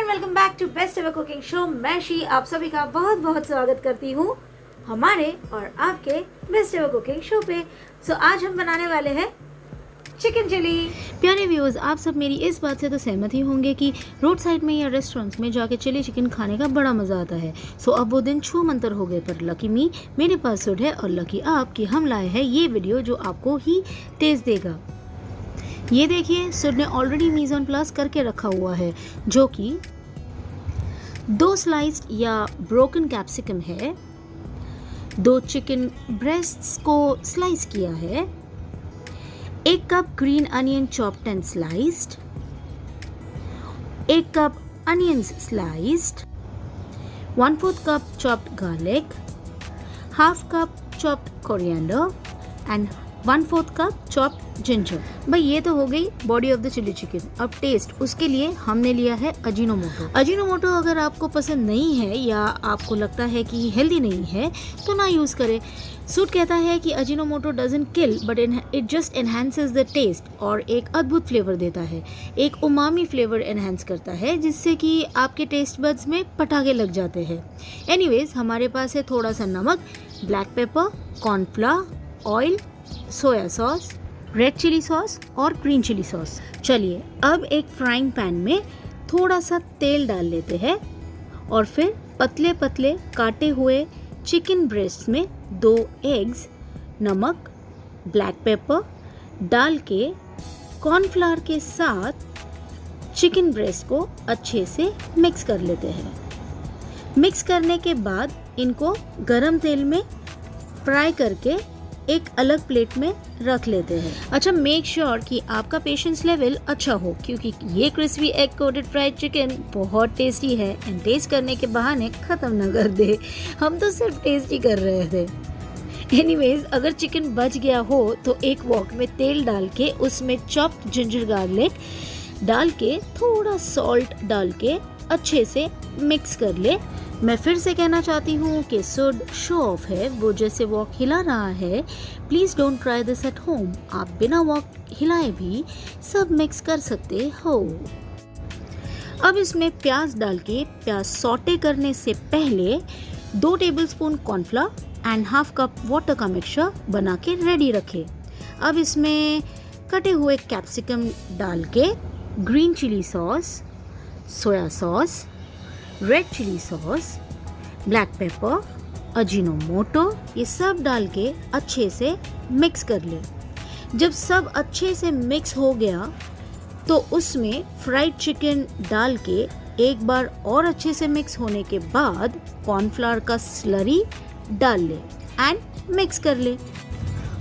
Welcome back to best ever cooking show. मैं शी आप सभी का बहुत बहुत स्वागत करती हूँ हमारे और आपके बेस्ट एवर कुकिंग शो पे। आज हम बनाने वाले हैं चिकन चिली। प्यारे व्यूअर्स, आप सब मेरी इस बात से तो सहमत ही होंगे कि रोड साइड में या रेस्टोरेंट्स में जाके चिली चिकन खाने का बड़ा मज़ा आता है। अब वो दिन छू मंतर हो गए, पर लकी मी, मेरे पास सुड है और लकी आप कि हम लाए हैं ये वीडियो जो आपको ही टेस्ट देगा। ये देखिए, सुड ने ऑलरेडी मीज़ ऑन प्लस करके रखा हुआ है, जो कि 2 स्लाइस्ड या ब्रोकन कैप्सिकम है, 2 चिकन ब्रेस्ट्स को स्लाइस किया है, 1 cup green onion chopped and sliced, 1 cup onions sliced, 1/4 cup chopped garlic, 1/2 cup chopped coriander and 1/4 cup chopped ginger. भाई ये तो हो गई body of the chilli chicken. अब टेस्ट, उसके लिए हमने लिया है अजीनोमोटो। अजीनोमोटो अगर आपको पसंद नहीं है या आपको लगता है कि हेल्दी नहीं है तो ना यूज़ करें। सूट कहता है कि Ajinomoto doesn't kill but it just enhances the taste और एक अद्भुत फ्लेवर देता है, एक उमामी फ्लेवर एनहांस करता है, जिससे कि आपके टेस्ट बड्स में पटाखे लग जाते हैं। एनीवेज, हमारे पास है थोड़ा सा नमक, black pepper, cornflour, oil, soya sauce, red chilli sauce और ग्रीन चिली सॉस। चलिए अब एक फ्राइंग पैन में थोड़ा सा तेल डाल लेते हैं और फिर पतले पतले काटे हुए चिकन ब्रेस्ट में 2 एग्स, नमक, ब्लैक पेपर डाल के कॉर्नफ्लावर के साथ चिकन ब्रेस्ट को अच्छे से मिक्स कर लेते हैं। मिक्स करने के बाद इनको गरम तेल में फ्राई करके एक अलग प्लेट में रख लेते हैं। अच्छा, मेक श्योर कि आपका पेशेंस लेवल अच्छा हो, क्योंकि ये crispy egg coated fried chicken बहुत टेस्टी है एंड टेस्ट करने के बहाने ख़त्म न कर दे। हम तो सिर्फ टेस्ट ही कर रहे थे। एनीवेज, अगर चिकन बच गया हो तो एक वॉक में तेल डाल के उसमें चॉप्ड जिंजर गार्लिक डाल के थोड़ा सॉल्ट डाल के अच्छे से मिक्स कर ले। मैं फिर से कहना चाहती हूँ कि सुड शो ऑफ है, वो जैसे वॉक हिला रहा है, please don't try this at home. आप बिना वॉक हिलाए भी सब मिक्स कर सकते हो। अब इसमें प्याज डाल के प्याज सॉटे करने से पहले 2 tablespoon cornflour and 1/2 cup water का मिक्सचर बना के रेडी रखें। अब इसमें कटे हुए कैप्सिकम डाल के green chilli sauce, soya sauce, red chilli sauce, black pepper, Ajinomoto, ये सब डाल के अच्छे से मिक्स कर ले। जब सब अच्छे से मिक्स हो गया तो उसमें फ्राइड चिकन डाल के एक बार और अच्छे से मिक्स होने के बाद कॉर्नफ्लावर का स्लरी डाल ले एंड मिक्स कर ले।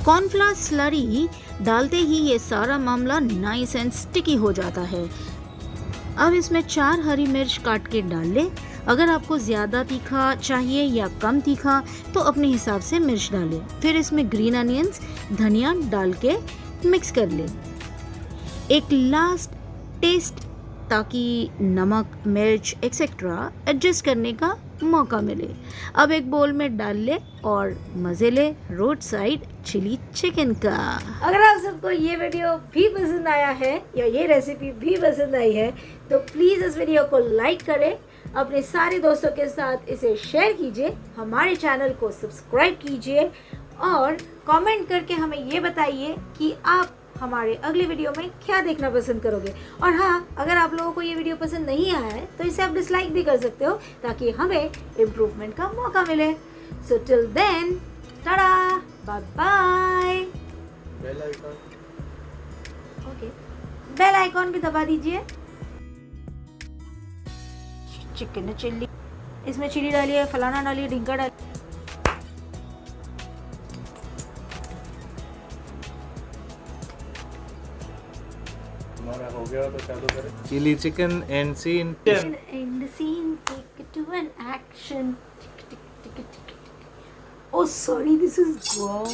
कॉर्नफ्लावर स्लरी डालते ही ये सारा मामला नाइस एंड स्टिकी हो जाता है। अब इसमें 4 हरी मिर्च काट के डाल ले। अगर आपको ज़्यादा तीखा चाहिए या कम तीखा तो अपने हिसाब से मिर्च डालें। फिर इसमें ग्रीन अनियंस, धनिया डाल के मिक्स कर ले। एक लास्ट टेस्ट, ताकि नमक, मिर्च एक्सेट्रा एडजस्ट करने का मौका मिले। अब एक बोल में डाल ले और मज़े ले रोड साइड चिली चिकन का। अगर आप सबको ये वीडियो भी पसंद आया है या ये रेसिपी भी पसंद आई है तो प्लीज़ इस वीडियो को लाइक करें, अपने सारे दोस्तों के साथ इसे शेयर कीजिए, हमारे चैनल को सब्सक्राइब कीजिए और कमेंट करके हमें ये बताइए कि आप हमारे अगले वीडियो में क्या देखना पसंद करोगे। और हाँ, अगर आप लोगों को ये वीडियो पसंद नहीं आया है तो इसे आप डिसलाइक भी कर सकते हो, ताकि हमें इम्प्रूवमेंट का मौका मिले। So till then, tata, bye bye. Okay, bell icon भी दबा दीजिए। चिकन चिल्ली, इसमें चिली डालिए, फलाना डालिए, ढिंका डालिए। हमारा हो गया तो चालू करें। Chilli chicken and scene 10 and scene take it to an action. Oh sorry, this is wrong.